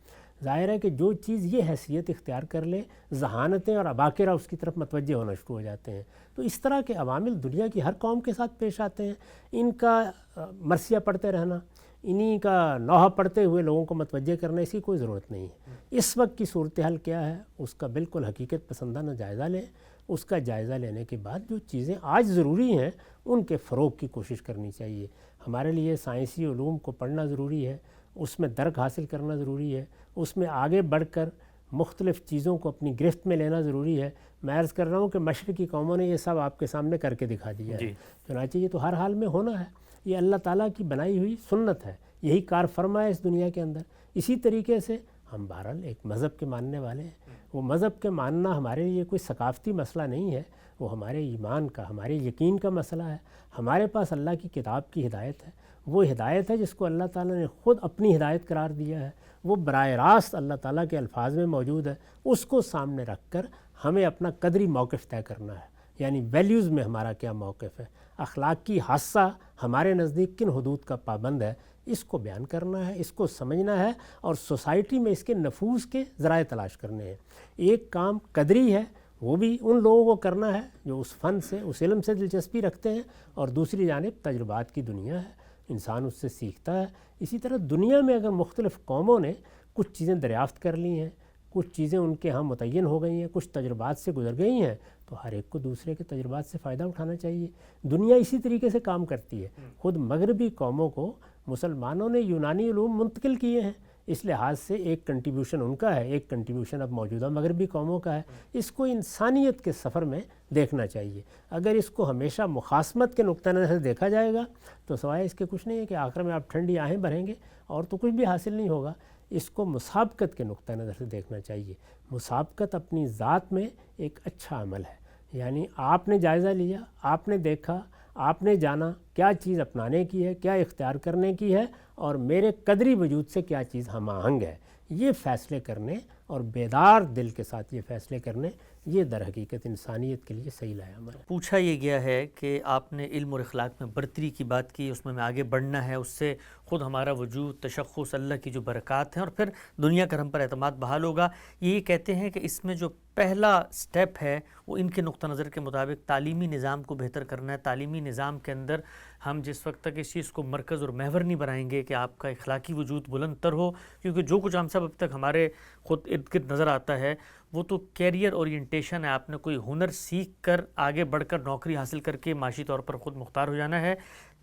ظاہر ہے کہ جو چیز یہ حیثیت اختیار کر لے، ذہانتیں اور اباکرہ اس کی طرف متوجہ ہونا شروع ہو جاتے ہیں. تو اس طرح کے عوامل دنیا کی ہر قوم کے ساتھ پیش آتے ہیں. ان کا مرثیہ پڑھتے رہنا، انہی کا نوحہ پڑھتے ہوئے لوگوں کو متوجہ کرنے کی کوئی ضرورت نہیں ہے. اس وقت کی صورتحال کیا ہے اس کا بالکل حقیقت پسندانہ جائزہ لیں. اس کا جائزہ لینے کے بعد جو چیزیں آج ضروری ہیں ان کے فروغ کی کوشش کرنی چاہیے. ہمارے لیے سائنسی علوم کو پڑھنا ضروری ہے، اس میں درک حاصل کرنا ضروری ہے، اس میں آگے بڑھ کر مختلف چیزوں کو اپنی گرفت میں لینا ضروری ہے. میں عرض کر رہا ہوں کہ مشرقی قوموں نے یہ سب آپ کے سامنے کر کے دکھا دیا ہے. چنانچہ یہ تو ہر حال میں ہونا ہے. یہ اللہ تعالیٰ کی بنائی ہوئی سنت ہے یہی کار فرما ہے اس دنیا کے اندر۔ اسی طریقے سے ہم بہرحال ایک مذہب کے ماننے والے ہیں، وہ مذہب کے ماننا ہمارے لیے کوئی ثقافتی مسئلہ نہیں ہے، وہ ہمارے ایمان کا، ہمارے یقین کا مسئلہ ہے۔ ہمارے پاس اللہ کی کتاب کی ہدایت ہے، وہ ہدایت ہے جس کو اللہ تعالیٰ نے خود اپنی ہدایت قرار دیا ہے، وہ براہ راست اللہ تعالیٰ کے الفاظ میں موجود ہے۔ اس کو سامنے رکھ کر ہمیں اپنا قدری موقف طے کرنا ہے، یعنی ویلیوز میں ہمارا کیا موقف ہے، اخلاقی حادثہ ہمارے نزدیک کن حدود کا پابند ہے، اس کو بیان کرنا ہے، اس کو سمجھنا ہے، اور سوسائٹی میں اس کے نفوذ کے ذرائع تلاش کرنے ہیں۔ ایک کام قدری ہے، وہ بھی ان لوگوں کو کرنا ہے جو اس فن سے، اس علم سے دلچسپی رکھتے ہیں، اور دوسری جانب تجربات کی دنیا ہے، انسان اس سے سیکھتا ہے۔ اسی طرح دنیا میں اگر مختلف قوموں نے کچھ چیزیں دریافت کر لی ہیں، کچھ چیزیں ان کے ہاں متعین ہو گئی ہیں، کچھ تجربات سے گزر گئی ہیں، تو ہر ایک کو دوسرے کے تجربات سے فائدہ اٹھانا چاہیے۔ دنیا اسی طریقے سے کام کرتی ہے۔ خود مغربی قوموں کو مسلمانوں نے یونانی علوم منتقل کیے ہیں، اس لحاظ سے ایک کنٹریبیوشن ان کا ہے، ایک کنٹریبیوشن اب موجودہ مغربی قوموں کا ہے۔ اس کو انسانیت کے سفر میں دیکھنا چاہیے۔ اگر اس کو ہمیشہ مخاصمت کے نقطہ نظر سے دیکھا جائے گا تو سوائے اس کے کچھ نہیں ہے کہ آخر میں آپ ٹھنڈی آہیں بھریں گے اور تو کچھ بھی حاصل نہیں ہوگا۔ اس کو مسابقت کے نقطہ نظر سے دیکھنا چاہیے۔ مسابقت اپنی ذات میں ایک اچھا عمل ہے، یعنی آپ نے جائزہ لیا، آپ نے دیکھا، آپ نے جانا کیا چیز اپنانے کی ہے، کیا اختیار کرنے کی ہے، اور میرے قدری وجود سے کیا چیز ہم آہنگ ہے، یہ فیصلے کرنے اور بیدار دل کے ساتھ یہ فیصلے کرنے، یہ در حقیقت انسانیت کے لیے صحیح لایا عمل ہے۔ پوچھا یہ گیا ہے کہ آپ نے علم اور اخلاق میں برتری کی بات کی، اس میں ہمیں آگے بڑھنا ہے، اس سے خود ہمارا وجود، تشخص، اللہ کی جو برکات ہیں، اور پھر دنیا کا ہم پر اعتماد بحال ہوگا۔ یہ کہتے ہیں کہ اس میں جو پہلا سٹیپ ہے وہ ان کے نقطہ نظر کے مطابق تعلیمی نظام کو بہتر کرنا ہے۔ تعلیمی نظام کے اندر ہم جس وقت تک اس چیز کو مرکز اور محور نہیں بنائیں گے کہ آپ کا اخلاقی وجود بلند تر ہو، کیونکہ جو کچھ ہم سب اب تک ہمارے خود ارد گرد نظر آتا ہے وہ تو کیریئر اورینٹیشن ہے، آپ نے کوئی ہنر سیکھ کر آگے بڑھ کر نوکری حاصل کر کے معاشی طور پر خود مختار ہو جانا ہے۔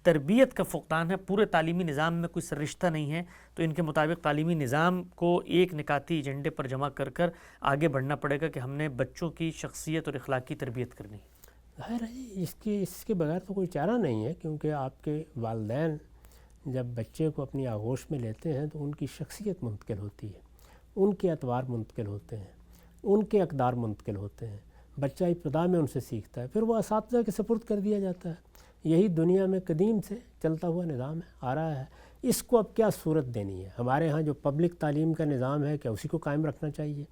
تربیت کا فقدان ہے، پورے تعلیمی نظام میں کوئی سررشتہ نہیں ہے، تو ان کے مطابق تعلیمی نظام کو ایک نکاتی ایجنڈے پر جمع کر کر آگے بڑھنا پڑے گا کہ ہم نے بچوں کی شخصیت اور اخلاقی تربیت کرنی ہے۔ ظاہر ہے اس کے بغیر تو کوئی چارہ نہیں ہے، کیونکہ آپ کے والدین جب بچے کو اپنی آغوش میں لیتے ہیں تو ان کی شخصیت منتقل ہوتی ہے، ان کے اطوار منتقل ہوتے ہیں، ان کے اقدار منتقل ہوتے ہیں۔ بچہ ابتدا میں ان سے سیکھتا ہے، پھر وہ اساتذہ کے سپرد کر دیا جاتا ہے۔ یہی دنیا میں قدیم سے چلتا ہوا نظام ہے، آ رہا ہے۔ اس کو اب کیا صورت دینی ہے؟ ہمارے ہاں جو پبلک تعلیم کا نظام ہے، کیا اسی کو قائم رکھنا چاہیے؟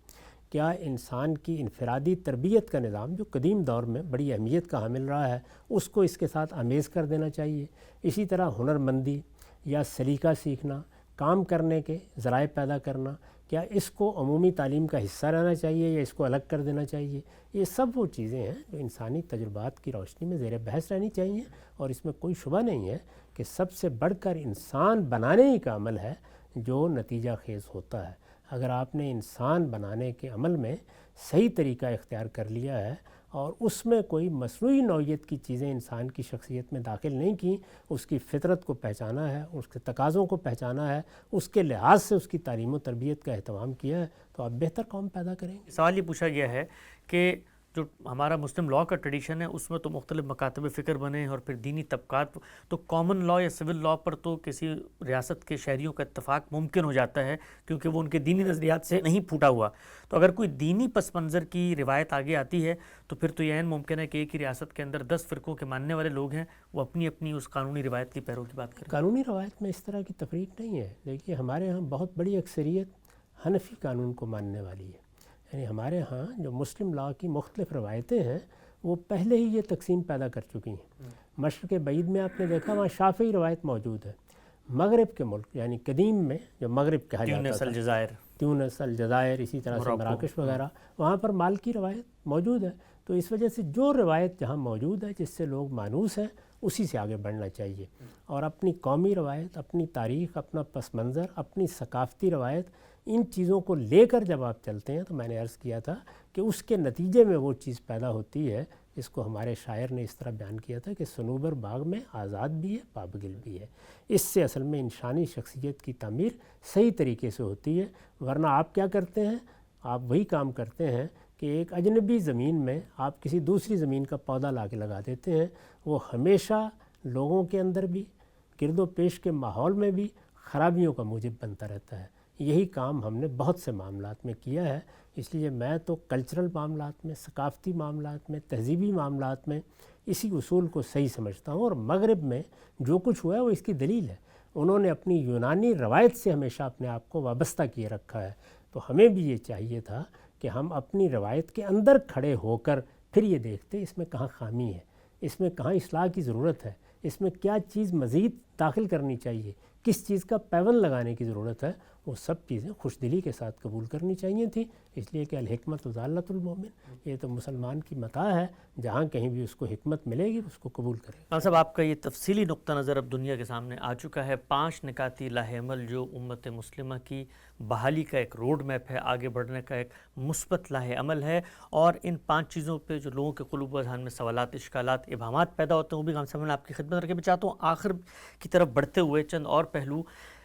کیا انسان کی انفرادی تربیت کا نظام جو قدیم دور میں بڑی اہمیت کا حامل رہا ہے، اس کو اس کے ساتھ آمیز کر دینا چاہیے؟ اسی طرح ہنر مندی یا سلیقہ سیکھنا، کام کرنے کے ذرائع پیدا کرنا، کیا اس کو عمومی تعلیم کا حصہ رہنا چاہیے یا اس کو الگ کر دینا چاہیے؟ یہ سب وہ چیزیں ہیں جو انسانی تجربات کی روشنی میں زیر بحث رہنی چاہیے، اور اس میں کوئی شبہ نہیں ہے کہ سب سے بڑھ کر انسان بنانے ہی کا عمل ہے جو نتیجہ خیز ہوتا ہے۔ اگر آپ نے انسان بنانے کے عمل میں صحیح طریقہ اختیار کر لیا ہے اور اس میں کوئی مصنوعی نوعیت کی چیزیں انسان کی شخصیت میں داخل نہیں کی، اس کی فطرت کو پہچانا ہے، اس کے تقاضوں کو پہچانا ہے، اس کے لحاظ سے اس کی تعلیم و تربیت کا اہتمام کیا ہے، تو آپ بہتر قوم پیدا کریں گے۔ سوال یہ پوچھا گیا ہے کہ جو ہمارا مسلم لاء کا ٹریڈیشن ہے اس میں تو مختلف مکاتب فکر بنے اور پھر دینی طبقات، تو کامن لاء یا سول لاء پر تو کسی ریاست کے شہریوں کا اتفاق ممکن ہو جاتا ہے کیونکہ وہ ان کے دینی نظریات سے نہیں پھوٹا ہوا۔ تو اگر کوئی دینی پس منظر کی روایت آگے آتی ہے تو پھر تو یہ عین ممکن ہے کہ ایک ہی ریاست کے اندر 10 فرقوں کے ماننے والے لوگ ہیں، وہ اپنی اپنی اس قانونی روایت کی پیرو کی بات کریں۔ قانونی روایت میں اس طرح کی تفریق نہیں ہے۔ دیکھیے ہمارے ہاں بہت بڑی اکثریت حنفی قانون کو ماننے والی ہے، یعنی ہمارے ہاں جو مسلم لاء کی مختلف روایتیں ہیں وہ پہلے ہی یہ تقسیم پیدا کر چکی ہیں۔ مشرق بعید میں آپ نے دیکھا وہاں شافعی روایت موجود ہے۔ مغرب کے ملک یعنی قدیم میں جو مغرب کہا جاتا تیونس تھا، الجزائر، تیونس الجزائر، اسی طرح سے مراکش وغیرہ، وہاں پر مالکی روایت موجود ہے۔ تو اس وجہ سے جو روایت جہاں موجود ہے جس سے لوگ مانوس ہیں اسی سے آگے بڑھنا چاہیے، اور اپنی قومی روایت، اپنی تاریخ، اپنا پس منظر، اپنی ثقافتی روایت، ان چیزوں کو لے کر جب آپ چلتے ہیں تو میں نے عرض کیا تھا کہ اس کے نتیجے میں وہ چیز پیدا ہوتی ہے جس کو ہمارے شاعر نے اس طرح بیان کیا تھا کہ صنوبر باغ میں آزاد بھی ہے، پابگل بھی ہے۔ اس سے اصل میں انسانی شخصیت کی تعمیر صحیح طریقے سے ہوتی ہے، ورنہ آپ کیا کرتے ہیں؟ آپ وہی کام کرتے ہیں کہ ایک اجنبی زمین میں آپ کسی دوسری زمین کا پودا لا کے لگا دیتے ہیں، وہ ہمیشہ لوگوں کے اندر بھی، گرد و پیش کے ماحول میں بھی، خرابیوں کا موجب بنتا رہتا ہے۔ یہی کام ہم نے بہت سے معاملات میں کیا ہے، اس لیے میں تو کلچرل معاملات میں، ثقافتی معاملات میں، تہذیبی معاملات میں اسی اصول کو صحیح سمجھتا ہوں۔ اور مغرب میں جو کچھ ہوا ہے وہ اس کی دلیل ہے، انہوں نے اپنی یونانی روایت سے ہمیشہ اپنے آپ کو وابستہ کیے رکھا ہے، تو ہمیں بھی یہ چاہیے تھا کہ ہم اپنی روایت کے اندر کھڑے ہو کر پھر یہ دیکھتے اس میں کہاں خامی ہے، اس میں کہاں اصلاح کی ضرورت ہے، اس میں کیا چیز مزید داخل کرنی چاہیے، کس چیز کا پیوند لگانے کی ضرورت ہے، وہ سب چیزیں خوش دلی کے ساتھ قبول کرنی چاہیے تھیں، اس لیے کہ الحکمت ضالۃ المومن، یہ تو مسلمان کی متاع ہے، جہاں کہیں بھی اس کو حکمت ملے گی اس کو قبول کرے گا۔ صاحب آپ کا یہ تفصیلی نقطہ نظر اب دنیا کے سامنے آ چکا ہے، 5 نکاتی لاہ عمل جو امت مسلمہ کی بحالی کا ایک روڈ میپ ہے، آگے بڑھنے کا ایک مثبت لاہ عمل ہے، اور ان 5 چیزوں پہ جو لوگوں کے قلوب و اذہان میں سوالات، اشکالات، ابہامات پیدا ہوتے ہیں، وہ بھی ہم سب نے آپ کی خدمت رکھے۔ میں چاہتا ہوں آخر کی طرف بڑھتے ہوئے چند اور پہلو،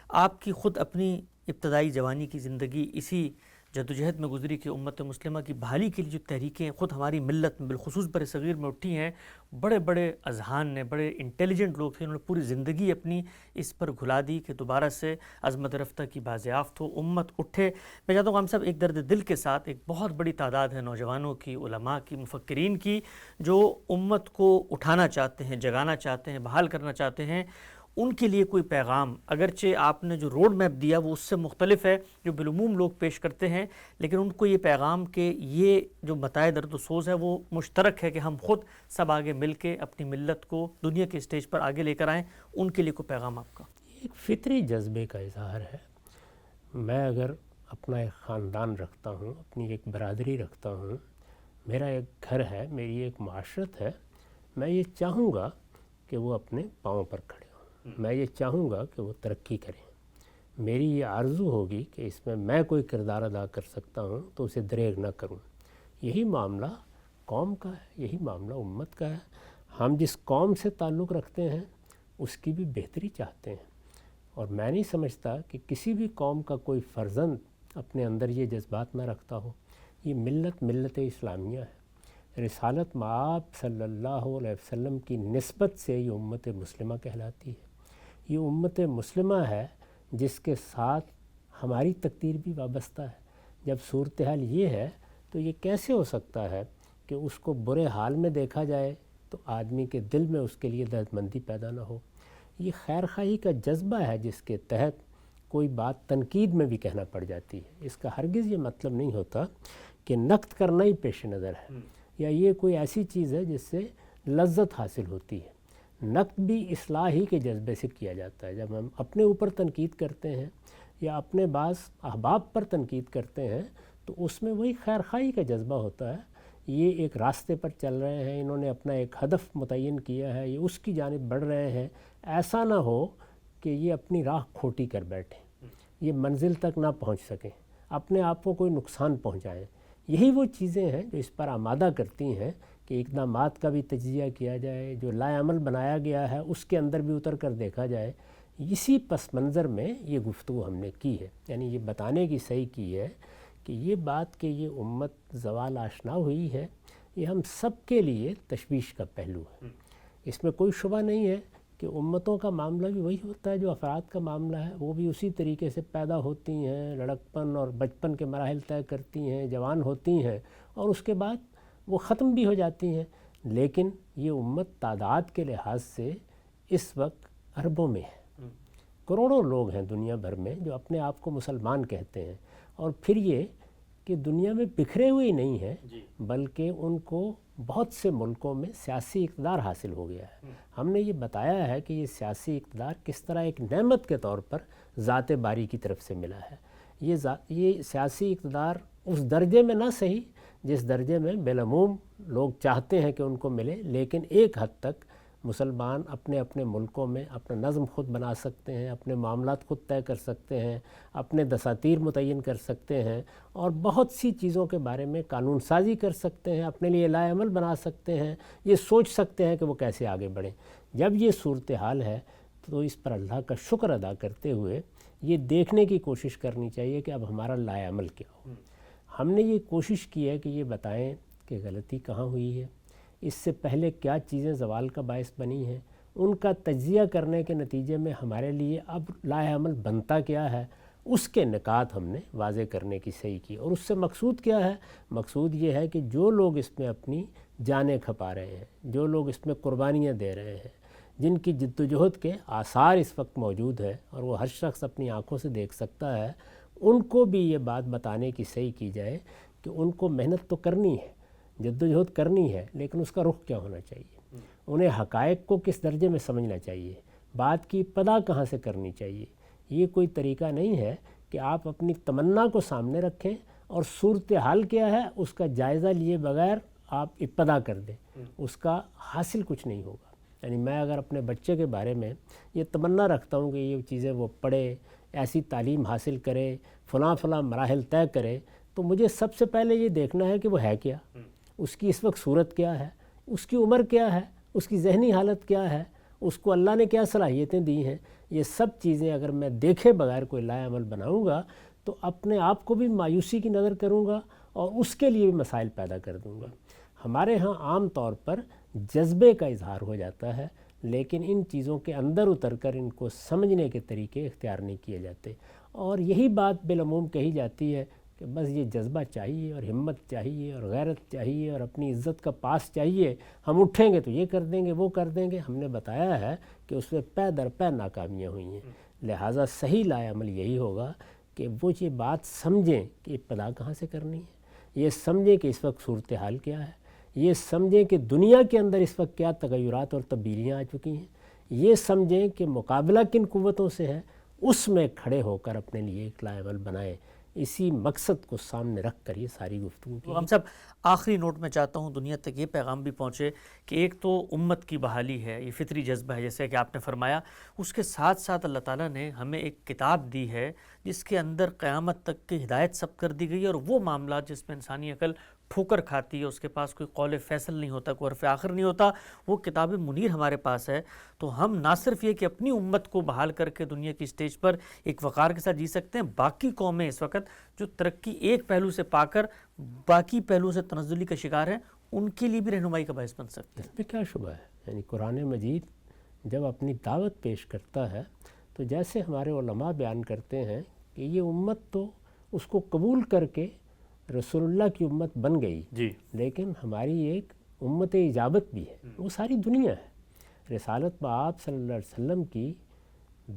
آپ کی خود اپنی ابتدائی جوانی کی زندگی اسی جدوجہد میں گزری کہ امت مسلمہ کی بحالی کے لیے جو تحریکیں خود ہماری ملت میں بالخصوص بر صغیر میں اٹھی ہیں، بڑے بڑے اذہان نے، بڑے انٹیلیجنٹ لوگ تھے، انہوں نے پوری زندگی اپنی اس پر گھلا دی کہ دوبارہ سے عظمت رفتہ کی بازیافت ہو، امت اٹھے۔ میں چاہتا ہوں ہم سب ایک درد دل کے ساتھ، ایک بہت بڑی تعداد ہے نوجوانوں کی، علماء کی، مفکرین کی، جو امت کو اٹھانا چاہتے ہیں، جگانا چاہتے ہیں، بحال کرنا چاہتے ہیں، ان کے لیے کوئی پیغام، اگرچہ آپ نے جو روڈ میپ دیا وہ اس سے مختلف ہے جو بالعموم لوگ پیش کرتے ہیں، لیکن ان کو یہ پیغام کہ یہ جو متاع درد و سوز ہے وہ مشترک ہے کہ ہم خود سب آگے مل کے اپنی ملت کو دنیا کے اسٹیج پر آگے لے کر آئیں، ان کے لیے کوئی پیغام آپ کا؟ ایک فطری جذبے کا اظہار ہے۔ میں اگر اپنا ایک خاندان رکھتا ہوں، اپنی ایک برادری رکھتا ہوں، میرا ایک گھر ہے، میری ایک معاشرت ہے، میں یہ چاہوں گا کہ وہ اپنے پاؤں پر کھڑے ہوں، میں یہ چاہوں گا کہ وہ ترقی کریں، میری یہ آرزو ہوگی کہ اس میں کوئی کردار ادا کر سکتا ہوں تو اسے دریغ نہ کروں۔ یہی معاملہ قوم کا ہے، یہی معاملہ امت کا ہے۔ ہم جس قوم سے تعلق رکھتے ہیں اس کی بھی بہتری چاہتے ہیں، اور میں نہیں سمجھتا کہ کسی بھی قوم کا کوئی فرزند اپنے اندر یہ جذبات نہ رکھتا ہو۔ یہ ملت اسلامیہ ہے، رسالت مآب صلی اللہ علیہ وسلم کی نسبت سے یہ امت مسلمہ کہلاتی ہے۔ یہ امت مسلمہ ہے جس کے ساتھ ہماری تقدیر بھی وابستہ ہے۔ جب صورتحال یہ ہے تو یہ کیسے ہو سکتا ہے کہ اس کو برے حال میں دیکھا جائے تو آدمی کے دل میں اس کے لیے دردمندی پیدا نہ ہو؟ یہ خیر خواہی کا جذبہ ہے جس کے تحت کوئی بات تنقید میں بھی کہنا پڑ جاتی ہے۔ اس کا ہرگز یہ مطلب نہیں ہوتا کہ نقد کرنا ہی پیش نظر ہے، یا یہ کوئی ایسی چیز ہے جس سے لذت حاصل ہوتی ہے۔ نقد بھی اصلاح ہی کے جذبے سے کیا جاتا ہے۔ جب ہم اپنے اوپر تنقید کرتے ہیں یا اپنے بعض احباب پر تنقید کرتے ہیں تو اس میں وہی خیر خواہی کا جذبہ ہوتا ہے۔ یہ ایک راستے پر چل رہے ہیں، انہوں نے اپنا ایک ہدف متعین کیا ہے، یہ اس کی جانب بڑھ رہے ہیں، ایسا نہ ہو کہ یہ اپنی راہ کھوٹی کر بیٹھیں، یہ منزل تک نہ پہنچ سکیں، اپنے آپ کو کوئی نقصان پہنچائیں۔ یہی وہ چیزیں ہیں جو اس پر آمادہ کرتی ہیں کہ اقدامات کا بھی تجزیہ کیا جائے، جو لائے عمل بنایا گیا ہے اس کے اندر بھی اتر کر دیکھا جائے۔ اسی پس منظر میں یہ گفتگو ہم نے کی ہے، یعنی یہ بتانے کی صحیح کی ہے کہ یہ بات کہ یہ امت زوال آشنا ہوئی ہے، یہ ہم سب کے لیے تشویش کا پہلو ہے۔ اس میں کوئی شبہ نہیں ہے کہ امتوں کا معاملہ بھی وہی ہوتا ہے جو افراد کا معاملہ ہے، وہ بھی اسی طریقے سے پیدا ہوتی ہیں، لڑکپن اور بچپن کے مراحل طے کرتی ہیں، جوان ہوتی ہیں اور اس کے بعد وہ ختم بھی ہو جاتی ہیں۔ لیکن یہ امت تعداد کے لحاظ سے اس وقت اربوں میں ہے، کروڑوں لوگ ہیں دنیا بھر میں جو اپنے آپ کو مسلمان کہتے ہیں، اور پھر یہ کہ دنیا میں بکھرے ہوئے نہیں ہیں بلکہ ان کو بہت سے ملکوں میں سیاسی اقتدار حاصل ہو گیا ہے۔ ہم نے یہ بتایا ہے کہ یہ سیاسی اقتدار کس طرح ایک نعمت کے طور پر ذات باری کی طرف سے ملا ہے۔ یہ سیاسی اقتدار اس درجے میں نہ صحیح جس درجے میں بالعموم لوگ چاہتے ہیں کہ ان کو ملے، لیکن ایک حد تک مسلمان اپنے اپنے ملکوں میں اپنا نظم خود بنا سکتے ہیں، اپنے معاملات خود طے کر سکتے ہیں، اپنے دساتیر متعین کر سکتے ہیں، اور بہت سی چیزوں کے بارے میں قانون سازی کر سکتے ہیں، اپنے لیے لائے عمل بنا سکتے ہیں، یہ سوچ سکتے ہیں کہ وہ کیسے آگے بڑھیں۔ جب یہ صورتحال ہے تو اس پر اللہ کا شکر ادا کرتے ہوئے یہ دیکھنے کی کوشش کرنی چاہیے کہ اب ہمارا لائے عمل کیا ہو۔ ہم نے یہ کوشش کی ہے کہ یہ بتائیں کہ غلطی کہاں ہوئی ہے، اس سے پہلے کیا چیزیں زوال کا باعث بنی ہیں، ان کا تجزیہ کرنے کے نتیجے میں ہمارے لیے اب لائحہ عمل بنتا کیا ہے، اس کے نکات ہم نے واضح کرنے کی صحیح کی۔ اور اس سے مقصود کیا ہے؟ مقصود یہ ہے کہ جو لوگ اس میں اپنی جانیں کھپا رہے ہیں، جو لوگ اس میں قربانیاں دے رہے ہیں، جن کی جد و جہد کے آثار اس وقت موجود ہے اور وہ ہر شخص اپنی آنکھوں سے دیکھ سکتا ہے، ان کو بھی یہ بات بتانے کی صحیح کی جائے کہ ان کو محنت تو کرنی ہے، جد و جہد کرنی ہے، لیکن اس کا رخ کیا ہونا چاہیے، انہیں حقائق کو کس درجے میں سمجھنا چاہیے، بات کی ابتدا کہاں سے کرنی چاہیے۔ یہ کوئی طریقہ نہیں ہے کہ آپ اپنی تمنا کو سامنے رکھیں اور صورتحال کیا ہے اس کا جائزہ لیے بغیر آپ ابتدا کر دیں، اس کا حاصل کچھ نہیں ہوگا۔ یعنی میں اگر اپنے بچے کے بارے میں یہ تمنا رکھتا ہوں کہ یہ چیزیں وہ پڑھے، ایسی تعلیم حاصل کرے، فلاں مراحل طے کرے، تو مجھے سب سے پہلے یہ دیکھنا ہے کہ وہ ہے کیا، اس کی اس وقت صورت کیا ہے، اس کی عمر کیا ہے، اس کی ذہنی حالت کیا ہے، اس کو اللہ نے کیا صلاحیتیں دی ہیں۔ یہ سب چیزیں اگر میں دیکھے بغیر کوئی لائحہ عمل بناؤں گا تو اپنے آپ کو بھی مایوسی کی نظر کروں گا اور اس کے لیے بھی مسائل پیدا کر دوں گا۔ ہمارے ہاں عام طور پر جذبے کا اظہار ہو جاتا ہے، لیکن ان چیزوں کے اندر اتر کر ان کو سمجھنے کے طریقے اختیار نہیں کیے جاتے، اور یہی بات بالعموم کہی جاتی ہے کہ بس یہ جذبہ چاہیے اور ہمت چاہیے اور غیرت چاہیے اور اپنی عزت کا پاس چاہیے، ہم اٹھیں گے تو یہ کر دیں گے وہ کر دیں گے۔ ہم نے بتایا ہے کہ اس میں پے در پے ناکامیاں ہوئی ہیں، لہٰذا صحیح لائحہ عمل یہی ہوگا کہ وہ یہ بات سمجھیں کہ ابتدا کہاں سے کرنی ہے، یہ سمجھیں کہ اس وقت صورتحال کیا ہے، یہ سمجھیں کہ دنیا کے اندر اس وقت کیا تغیرات اور تبدیلیاں آ چکی ہیں، یہ سمجھیں کہ مقابلہ کن قوتوں سے ہے، اس میں کھڑے ہو کر اپنے لیے ایک لائحہ عمل بنائیں۔ اسی مقصد کو سامنے رکھ کر یہ ساری گفتگو کی۔ ہم سب آخری نوٹ میں چاہتا ہوں دنیا تک یہ پیغام بھی پہنچے کہ ایک تو امت کی بحالی ہے، یہ فطری جذبہ ہے جیسے کہ آپ نے فرمایا، اس کے ساتھ ساتھ اللہ تعالیٰ نے ہمیں ایک کتاب دی ہے جس کے اندر قیامت تک کی ہدایت سب کر دی گئی ہے، اور وہ معاملات جس میں انسانی عقل ٹھوکر کھاتی ہے، اس کے پاس کوئی قول فیصل نہیں ہوتا، کوئی حرف آخر نہیں ہوتا، وہ کتاب منیر ہمارے پاس ہے۔ تو ہم نہ صرف یہ کہ اپنی امت کو بحال کر کے دنیا کی اسٹیج پر ایک وقار کے ساتھ جی سکتے ہیں، باقی قومیں اس وقت جو ترقی ایک پہلو سے پا کر باقی پہلو سے تنزلی کا شکار ہیں، ان کے لیے بھی رہنمائی کا باعث بن سکتے ہیں۔ اس میں کیا شبہ ہے؟ یعنی قرآن مجید جب اپنی دعوت پیش کرتا ہے تو جیسے ہمارے علماء بیان کرتے ہیں کہ یہ امت تو اس کو قبول کر کے رسول اللہ کی امت بن گئی، جی، لیکن ہماری ایک امت اجابت بھی ہے، وہ ساری دنیا ہے۔ رسالت بآب صلی اللہ علیہ وسلم کی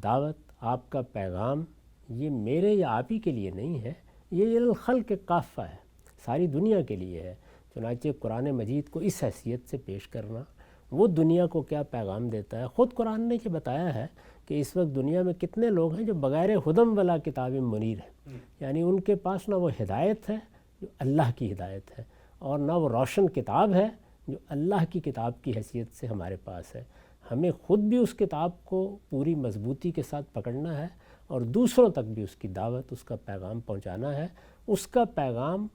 دعوت، آپ کا پیغام، یہ میرے یا آپ ہی کے لیے نہیں ہے، یہ الخلق کافہ ہے، ساری دنیا کے لیے ہے۔ چنانچہ قرآن مجید کو اس حیثیت سے پیش کرنا، وہ دنیا کو کیا پیغام دیتا ہے۔ خود قرآن نے یہ بتایا ہے کہ اس وقت دنیا میں کتنے لوگ ہیں جو بغیر ہدم ولا کتاب منیر ہیں، یعنی ان کے پاس نہ وہ ہدایت ہے جو اللہ کی ہدایت ہے، اور نہ وہ روشن کتاب ہے جو اللہ کی کتاب کی حیثیت سے ہمارے پاس ہے۔ ہمیں خود بھی اس کتاب کو پوری مضبوطی کے ساتھ پکڑنا ہے اور دوسروں تک بھی اس کی دعوت، اس کا پیغام پہنچانا ہے۔ اس کا پیغام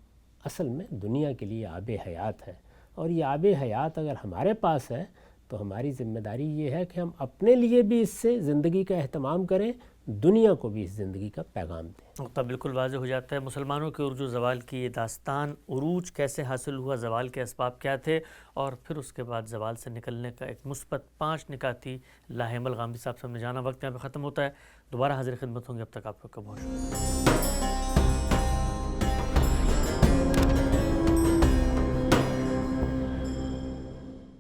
اصل میں دنیا کے لیے آب حیات ہے، اور یہ آب حیات اگر ہمارے پاس ہے تو ہماری ذمہ داری یہ ہے کہ ہم اپنے لیے بھی اس سے زندگی کا اہتمام کریں، دنیا کو بھی اس زندگی کا پیغام دیں۔ نقطہ بالکل واضح ہو جاتا ہے۔ مسلمانوں کے عروج و زوال کی یہ داستان، عروج کیسے حاصل ہوا، زوال کے اسباب کیا تھے، اور پھر اس کے بعد زوال سے نکلنے کا ایک مثبت 5 نکاتی لائحہ عمل غامدی صاحب سے ہم نے جانا۔ وقت یہاں پہ ختم ہوتا ہے، دوبارہ حاضر خدمت ہوں گے، اب تک آپ لوگ کا بہت شکریہ۔